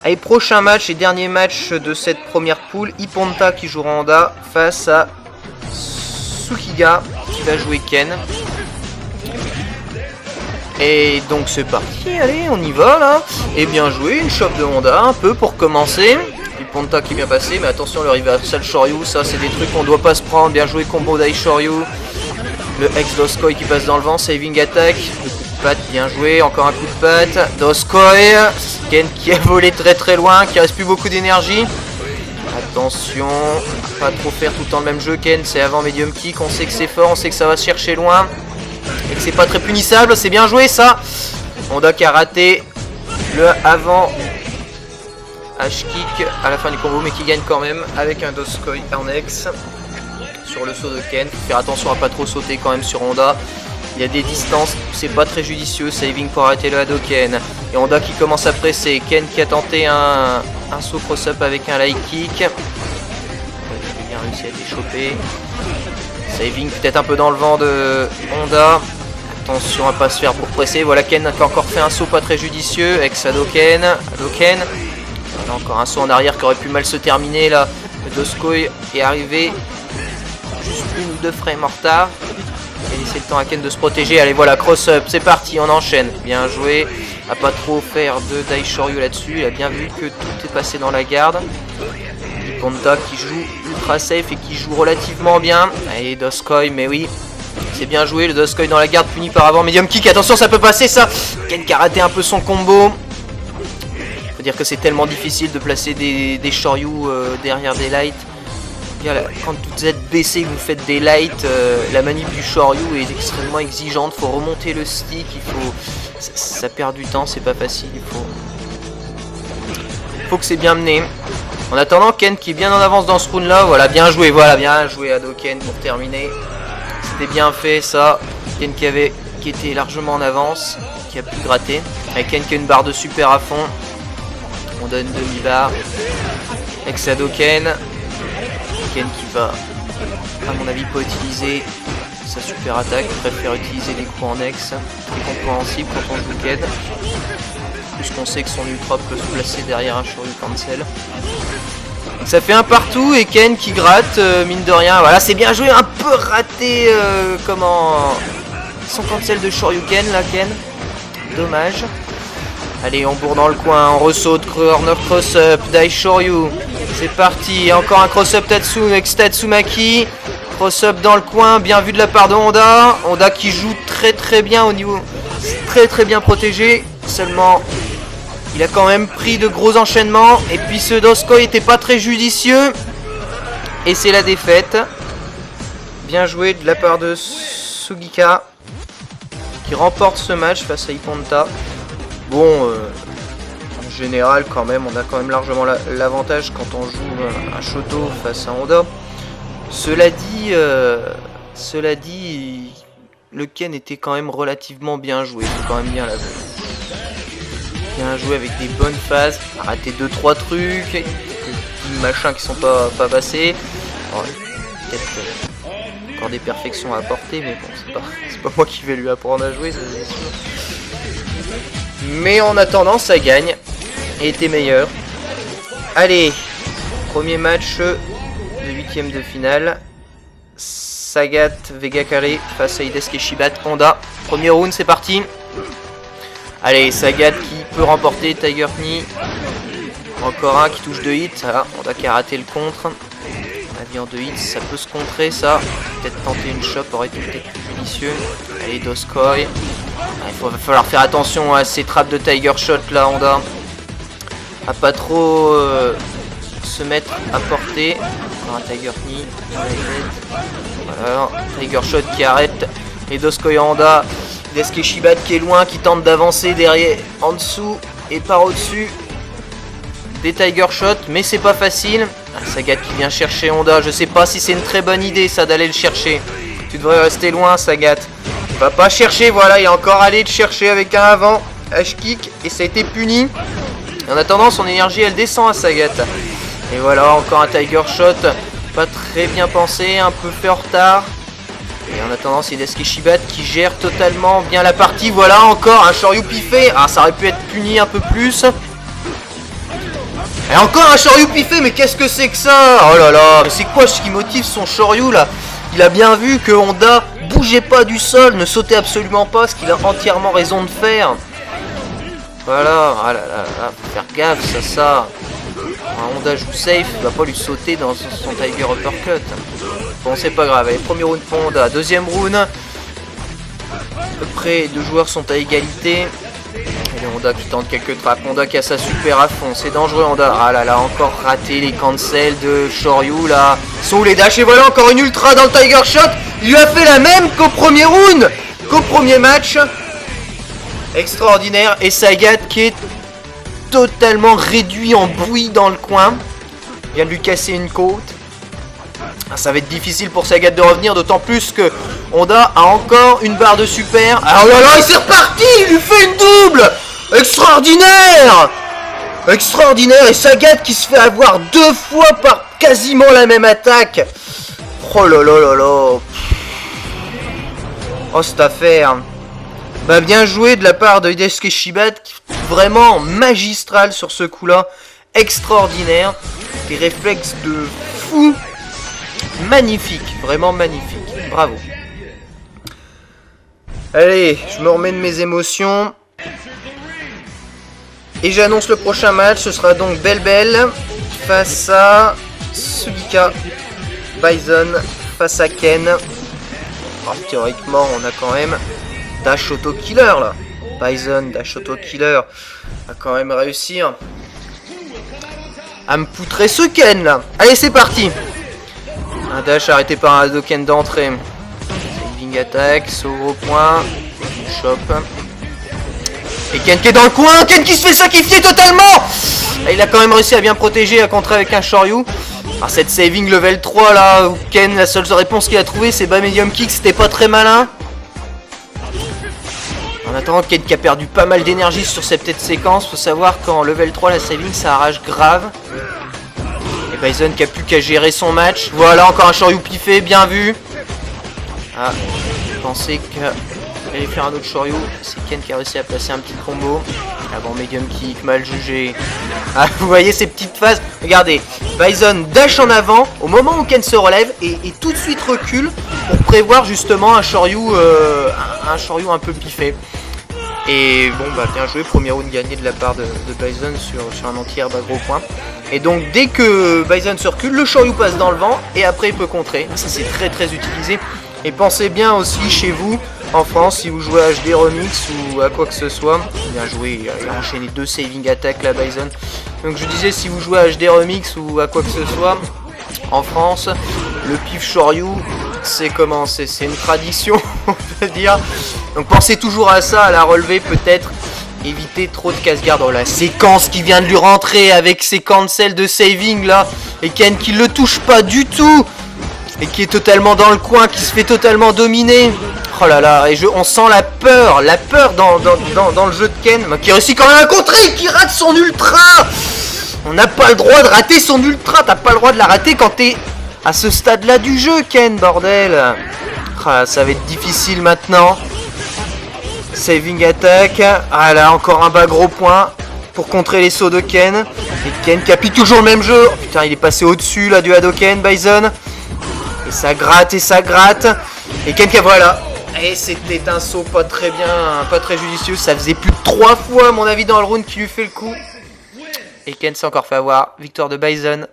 Allez, prochain match et dernier match de cette première poule. Iponta qui jouera Honda face à Tsukiga qui va jouer Ken. Et donc c'est parti, allez, on y va là. Et bien joué, une shop de Honda un peu pour commencer. Iponta qui est bien passé, mais attention le reversal Shoryu, ça c'est des trucs qu'on doit pas se prendre. Bien joué, combo Dai Shoryu. Le ex Doskoi qui passe dans le vent, saving attack. Le coup de patte, bien joué, encore un coup de patte. Doskoi, Ken qui a volé très loin, qui reste plus beaucoup d'énergie. Attention, pas trop faire tout le temps le même jeu. Ken, c'est avant medium kick, on sait que c'est fort, on sait que ça va se chercher loin. Et que c'est pas très punissable, c'est bien joué ça. Honda qui a raté le avant H-kick à la fin du combo, mais qui gagne quand même avec un Doskoi en ex. Sur le saut de Ken, faut faire attention à pas trop sauter quand même sur Honda. Il y a des distances, c'est pas très judicieux, saving pour arrêter le Hadoken. Et Honda qui commence à presser, Ken qui a tenté un saut cross-up avec un light kick. Il a bien réussi à être choper. Saving peut-être un peu dans le vent de Honda. Attention à pas se faire pour presser. Voilà, Ken qui a encore fait un saut pas très judicieux. Ex Hadoken. Hadoken. Voilà, encore un saut en arrière qui aurait pu mal se terminer là. Le Doskoi est arrivé juste une ou deux frames en retard. Et laisser le temps à Ken de se protéger. Allez, voilà, cross-up, c'est parti, on enchaîne. Bien joué. À pas trop faire de Dai Shoryu là-dessus. Il a bien vu que tout est passé dans la garde. Iponta qui joue ultra safe et qui joue relativement bien. Allez, Doskoi, mais oui. C'est bien joué, le Doskoi dans la garde puni par avant. Medium kick, attention, ça peut passer ça. Ken qui a raté un peu son combo. Faut dire que c'est tellement difficile de placer des Shoryu derrière des lights. Quand vous êtes baissé, que vous faites des lights, la manip du Shoryu est extrêmement exigeante. Faut remonter le stick, ça perd du temps, c'est pas facile. Faut que c'est bien mené. En attendant, Ken qui est bien en avance dans ce round là. Voilà, bien joué Hadoken pour terminer. C'était bien fait ça. Ken qui était largement en avance, qui a pu gratter. Avec Ken qui a une barre de super à fond. On donne une demi-barre. Ex Hadoken. Ken qui va, à mon avis, pas utiliser sa super attaque. Il préfère utiliser des coups en ex. Très compréhensible quand on joue Ken. Puisqu'on sait que son ultra peut se placer derrière un Shoryu cancel. Ça fait un partout et Ken qui gratte, mine de rien. Voilà, c'est bien joué, un peu raté son cancel de Shoryuken là, Ken. Dommage. Allez, on bourre dans le coin, on ressaute, corner cross-up, Dai Shoryu. C'est parti, encore un cross-up Tatsu avec Tatsumaki. Cross-up dans le coin, bien vu de la part de Honda. Honda qui joue très bien au niveau, très bien protégé. Seulement, il a quand même pris de gros enchaînements. Et puis ce Doskoi était pas très judicieux. Et c'est la défaite. Bien joué de la part de Sugika, qui remporte ce match face à Iponta. Bon, en général quand même, on a quand même largement l'avantage quand on joue un Shoto face à Honda. Cela dit, le Ken était quand même relativement bien joué, faut quand même bien l'avouer. Bien joué avec des bonnes phases, raté 2-3 trucs, des machins qui sont pas passés. Peut-être encore des perfections à apporter, mais bon, c'est pas moi qui vais lui apprendre à jouer, ça c'est sûr. Mais en attendant, ça gagne et était meilleur. Allez, premier match de 8ème de finale. Sagat Vegakare face à Hidesuke Shibat Honda. Premier round, c'est parti. Allez, Sagat qui peut remporter Tiger Knee. Encore un qui touche 2 hits. Voilà, Honda qui a raté le contre. On a dit en 2 hits, ça peut se contrer ça. Peut-être tenter une chop aurait été peut-être plus judicieux. Allez, Doskoi. Il va falloir faire attention à ces trappes de Tiger Shot là, Honda. À pas trop se mettre à portée. Encore un Tiger Knee. Voilà, Tiger Shot qui arrête. Et Doskoi Honda. Hidesuke Shibat qui est loin, qui tente d'avancer derrière, en dessous et par au-dessus des Tiger Shot, mais c'est pas facile. Sagat qui vient chercher Honda. Je sais pas si c'est une très bonne idée ça d'aller le chercher. Tu devrais rester loin, Sagat. Va pas chercher, voilà, il est encore allé le chercher avec un avant, H-kick, et ça a été puni. En attendant, son énergie, elle descend à Sagat. Et voilà, encore un Tiger Shot, pas très bien pensé, un peu fait en retard. Et en attendant, c'est Hidesuke Shibat qui gère totalement bien la partie. Voilà, encore un Shoryu piffé. Ah, ça aurait pu être puni un peu plus. Et encore un Shoryu piffé, mais qu'est-ce que c'est que ça? Oh là là, mais c'est quoi ce qui motive son Shoryu là? Il a bien vu que Honda bougeait pas du sol, ne sautait absolument pas, ce qu'il a entièrement raison de faire. Voilà, ah là là là, faut faire gaffe, ça. Honda joue safe, il va pas lui sauter dans son Tiger Uppercut. Bon, c'est pas grave, allez, premier round pour Honda, deuxième round. À peu près, les deux joueurs sont à égalité. Et Honda qui tente quelques trappes, Honda qui a sa super à fond, c'est dangereux Honda. Ah là là, encore raté les cancels de Shoryu là. Sont où les dash? Et voilà encore une ultra dans le Tiger Shot. Il lui a fait la même qu'au premier round, qu'au premier match. Extraordinaire. Et Sagat qui est totalement réduit en bouillie dans le coin. Il vient de lui casser une côte. Ah, ça va être difficile pour Sagat de revenir, d'autant plus que Honda a encore une barre de super. Ah oh là là, il s'est reparti, il lui fait une double. Extraordinaire. Extraordinaire. Et Sagat qui se fait avoir deux fois par quasiment la même attaque. Oh là là là là. Oh cette affaire. Bah bien joué de la part de Hidesuke Shibata, vraiment magistral sur ce coup-là. Extraordinaire. Des réflexes de fou. Magnifique, vraiment magnifique, bravo. Allez, je me remets de mes émotions. Et j'annonce le prochain match, ce sera donc Bell face à Sugika. Bison face à Ken. Alors, théoriquement, on a quand même Dash Auto Killer là. Bison, Dash Auto Killer va quand même réussir à me poutrer ce Ken là. Allez, c'est parti. Un dash arrêté par un Hadoken d'entrée. Saving attack, saut au point. Chop. Et Ken qui est dans le coin. Ken qui se fait sacrifier totalement. Et il a quand même réussi à bien protéger, à contrer avec un Shoryu. Alors cette saving level 3 là, où Ken, la seule réponse qu'il a trouvé c'est bas medium kick, c'était pas très malin. En attendant, Ken qui a perdu pas mal d'énergie sur cette petite séquence. Faut savoir qu'en level 3 la saving ça arrache grave. Bison qui a plus qu'à gérer son match. Voilà, encore un Shoryu piffé, bien vu. Ah, je pensais qu'il allait faire un autre Shoryu. C'est Ken qui a réussi à placer un petit combo. Avant medium kick, mal jugé. Ah, vous voyez ces petites phases. Regardez, Bison dash en avant au moment où Ken se relève et tout de suite recule pour prévoir justement un Shoryu un peu piffé. Et bon bah bien joué, premier round gagné de la part de Bison sur un anti-herbe à gros points. Et donc dès que Bison se recule, le Shoryu passe dans le vent et après il peut contrer. Ça c'est très très utilisé. Et pensez bien aussi chez vous, en France, si vous jouez à HD Remix ou à quoi que ce soit. Bien joué, il a enchaîné deux saving attack la Bison. Donc je disais, si vous jouez à HD Remix ou à quoi que ce soit, en France, le pif Shoryu, c'est comment? C'est une tradition, on peut dire. Donc pensez toujours à ça, à la relever peut-être. Éviter trop de casse-garde. Oh la séquence qui vient de lui rentrer avec ses cancels de saving là. Et Ken qui le touche pas du tout. Et qui est totalement dans le coin, qui se fait totalement dominer. Oh là là, et on sent la peur dans le jeu de Ken. Qui réussit quand même à contrer, qui rate son ultra. On n'a pas le droit de rater son ultra. T'as pas le droit de la rater quand t'es à ce stade là du jeu, Ken, bordel. Oh là, ça va être difficile maintenant. Saving attack. Ah là, encore un bas gros point pour contrer les sauts de Ken. Et Ken qui appuie toujours le même jeu. Oh putain, il est passé au-dessus là du Hadoken, Bison. Et ça gratte et ça gratte. Et Ken qui voilà. Et c'était un saut pas très bien, pas très judicieux. Ça faisait plus de 3 fois à mon avis dans le round qui lui fait le coup. Et Ken s'est encore fait avoir. Victoire de Bison.